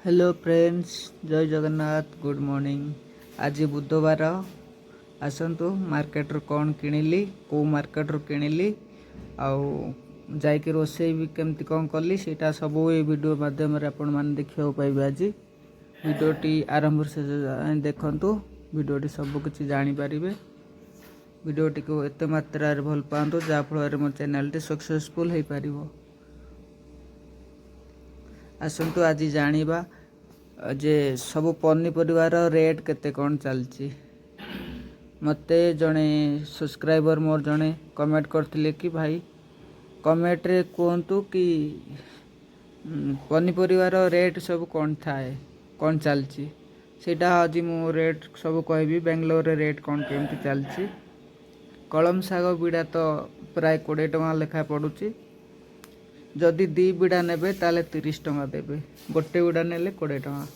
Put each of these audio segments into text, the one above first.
Hello friends, जय Jagannath, good morning. आज बुधवार। आसतु मार्केट रू कौन किनिली, को मार्केट रू किनिली आउ जाइके रोषेई भी केमती कौन कली सेटा सब ये वीडियो माध्यम आपण मैंने देखा पाइबे। आज वीडियोटी आरंभ से देखंतु, वीडियोटी सब किछि जानि पारिबे। वीडियोटी को एते मात्रा रे भल पांतु जाफल मो चैनल टी सक्सेसफुल हो पारिबो। आसतु आज जानिबा जे सब पनीपरिवार रेट केते कौन चलची। मते जड़े सब्सक्राइबर मोर जड़े कमेंट करथिले कि भाई कमेंट रे कहतु कि पनीपरिवार रेट सब कौन थाए, कौन चलची। सेटा आज मु रेट सब कहबी। बेंगलोर रे रेट कौन केमती चलची। कलम साग बिड़ा तो प्राय 20 टଙ୍କା लेखा पड़ुची। जदि 2 बिड़ा नेबे ताले 30 टଙ୍କା देबे, गोटे बिड़ा नेले 20 टଙ୍କା।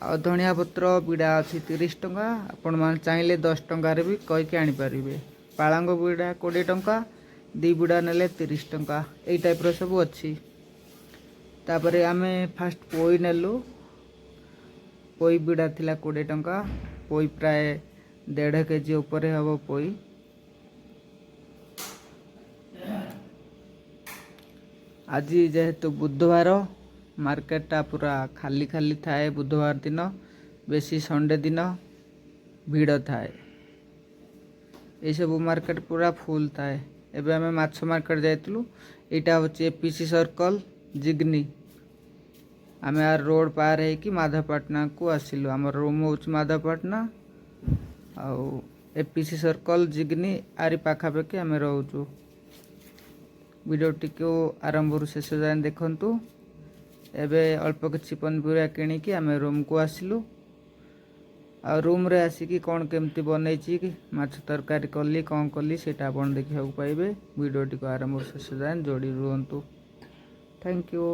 आ धनिया पत्र बिड़ा अच्छी 30 टଙ୍କା। आपण मान चाहिए 10 टंकार भी कहीकि आनीपारे। पालांग बिड़ा 20 टଙ୍କା, 2 बिड़ा नेले 30 टଙ୍କା। यही टाइप रो सब अच्छी। तापरे आमे फास्ट पोई नेलु। पोई बिड़ा थिला 20 टଙ୍କା। पोई प्राय 1.5 केजी ऊपर हबो पोई। आज जेहेतु बुधवार मार्केटा पूरा खाली खाली थाए। बुधवार दिन बेसी संडे दिन भीड़ थाए। ये सब मार्केट पूरा फुल थाए। एबे हमें माछ मार्केट जाइतलु। एटा होची एपीसी सर्कल जिग्नी। आमे आर रोड पार है कि माधवपाटना को आसिलु। हमर रूम होची माधवपाटना आउ एपीसी सर्कल जिग्नी आरी पाखापाखि आमे रहउचु। वीडियोटी को आरंभ शेष जाए देखंतु। एबे अल्प किछि पनीपरिया किणिकी आमे रूम को आसिलु। आ रूम रे आसिकी कौन केमती बनैची माछ तरकारी कली कौन कली सेटा आपण देखिया पाइबे। वीडियोटी को आरंभ शेष जाए जोड़ी रुहंतु। Thank you.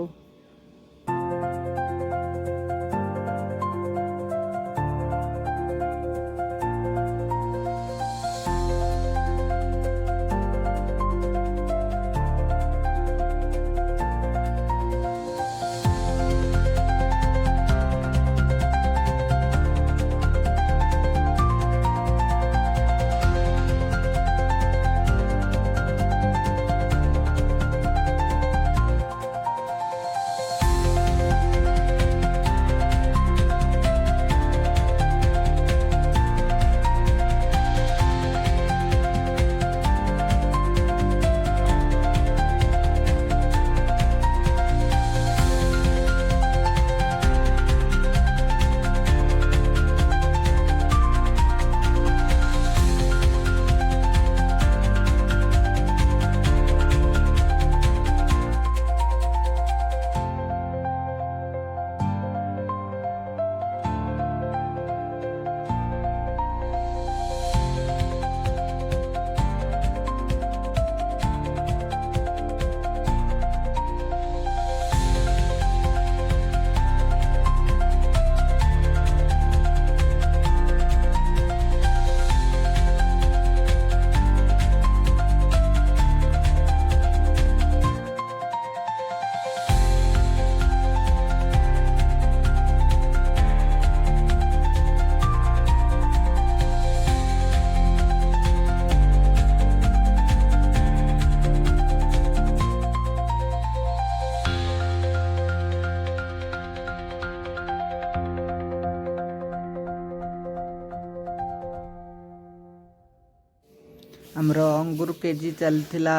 आमर अंगूर केजी चलता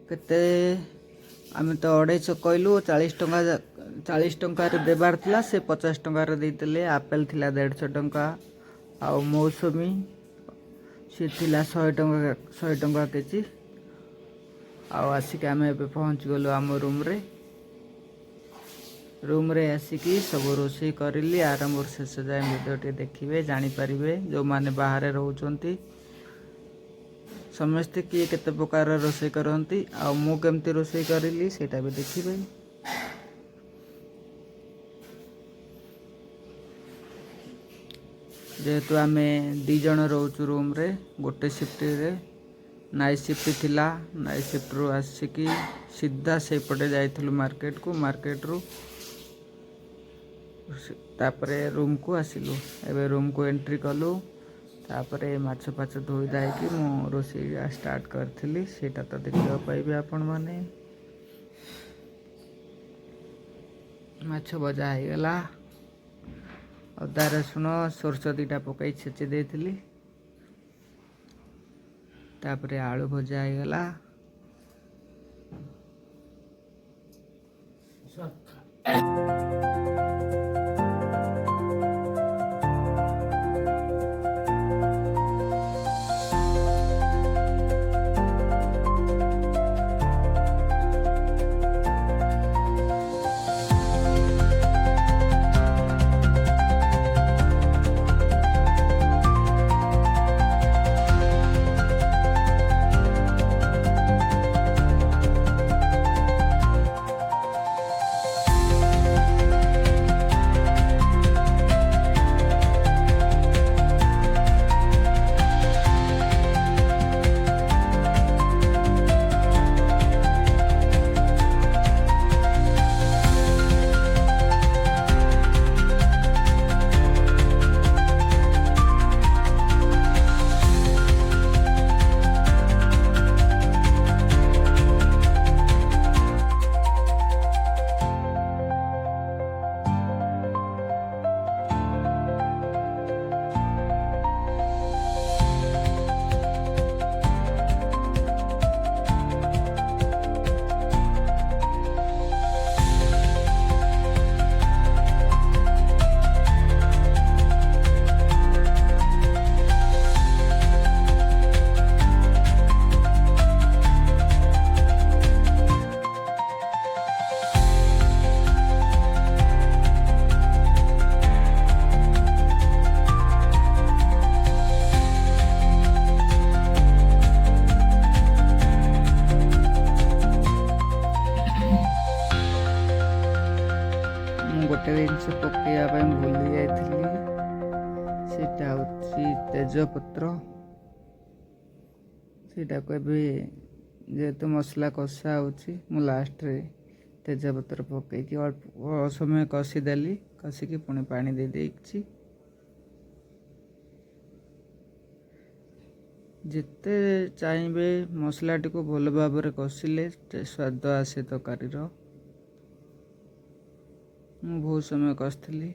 केते आम तो 250 कहलु। 40 टଙ୍କା 40 टंकार देवार थिला से 50 टंकार देते। आपेल थिला 150 टଙ୍କା। आउ मौसमी सी थिला 100 टଙ୍କା केजी। आउ आसिक आम ए पहुँच गलु आम रूम रे आसिकी सब रोषेई करिली। आरंभ शेष जाए वीडियोटी देखिए जानीपारे। जो माने बाहर रोचंती समस्ते किए केते प्रकार रोषेई करती। आ मु केमती रोषेई करिली सेटा भी देखिए। जेहेतु आमे 2 जण रोचु रूम रे गोटे शिफ्ट रे। नाइट शिफ्ट थिला। नाइट शिफ्ट रू आसिकी सीधा से पटे जाइथलु मार्केट को। मार्केट रू तापरे रूम को आसिलु एबे रूम को एंट्री कलु तापरे माछ फाछ धोई दाइकी मु रोषेई स्टार्ट करथिली सेटा तो देखिबा पाइबे आपण माने। माछ भजा हो गला अदा रसुण सोरस दीटा पकई छेची देथिली तापरे आलू भजा हो गला गोटे जिनस पकड़ा भूली जाइली सेटा हूँ तेजपत्र सेटा को जेहेतु मसला कषा हो लास्ट रे तेजपत्र पकईकी अल्प समय कषिदेली कषिकी पुणी पानी दे देइछि जिते चाहिए मसलाटी को भल भाव में कषिले स्वाद आसे तरकारी बहुत समय कषिली।